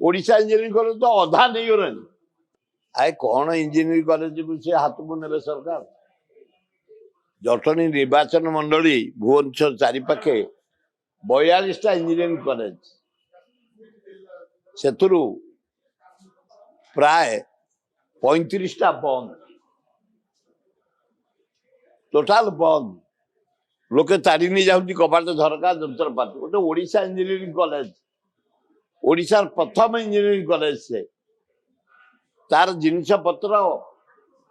Odisha engineering college तो अधा नहीं गलानी आए कौन इंजीनियरिंग कॉलेज को से हाथ को ने सरकार जटणी निर्वाचन मंडली भुवनेश्वर चारिपाखे 42टा इंजीनियरिंग कॉलेज से प्राय 35टा बंद टोटाल बंद लोके तारिनी जाऊँगी कबाट झरका जंत्रपाति गोटे ओडिशा इंजीनियरिंग कॉलेज ओडिशार प्रथम इंजीनियरिंग कॉलेज से तार जिनस पत्र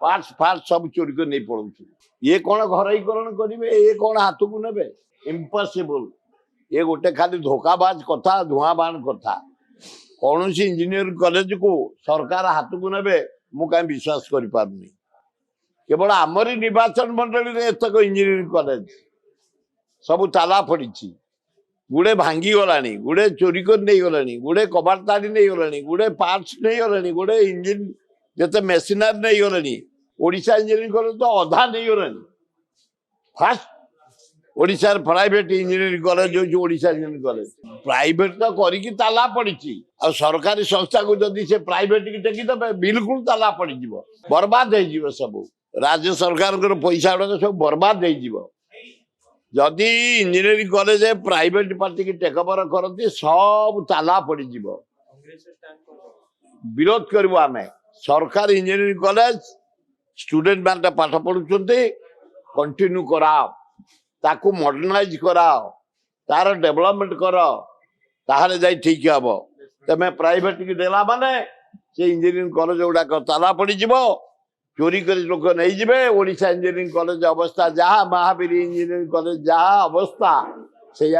पार्ट्स फार्ट सब चोरी कर नहीं पड़ू ये कौन घरईकरण करेंगे ये कौन हाथ को ने इम्पॉसिबल ये गोटे खाली धोखाबाज कथा धुआबान कथा कौन सी इंजीनियरिंग कॉलेज को सरकार हाथ को ने मु कहीं विश्वास कर पारनी केवल आमरी निर्वाचन मंडली में एतक इंजीनियरिंग कॉलेज सब ताला पड़ी गुड़े भांगी गलानी गुड़े चोरी कर नहीं गलानी गुड़े कबाड़ ताड़ी नहीं गलानी गुड़े पार्ट्स नहीं गलानी गुड़े इंजिन जते मेसिनर नहीं गलानी ओडिशा इंजीनियरिंग कॉलेज तो अधा नहीं गलानी फास्ट ओडिशा प्राइवेट इंजीनियरिंग कॉलेज जो ओडिशा इंजीनियरिंग कॉलेज प्राइवेट तो करिकी ताला पड़ी आ सरकारी संस्था को जदि से प्राइवेट की टेकी देबे बिल्कुल ताला पड़ी जीवो बर्बाद हो जीवो सब राज्य सरकार को पैसा गुड़ा सब बर्बाद हो जीवो जदि इंजीनियरिंग कॉलेज प्राइवेट पार्टी की टेक ओवर करती सब ताला पड़ी जीवो विरोध करू आमे सरकार इंजीनियरिंग कॉलेज स्टूडेंट मान पाठ पढ़ुଛନ୍ତି कंटिन्यू कराओ ताकू मॉडर्नाइज कराओ तार डेवलपमेंट कर ताहले जाई ठीक हबो तमे प्राइवेट की देला माने से इंजीनियरिंग कॉलेज गुड़ाक ताला पड़ी जीवो चोरी कर लोक नहीं जिबे ओडिशा इंजीनियरिंग कॉलेज अवस्था जहाँ महावीर इंजीनियरिंग कॉलेज जहाँ अवस्था से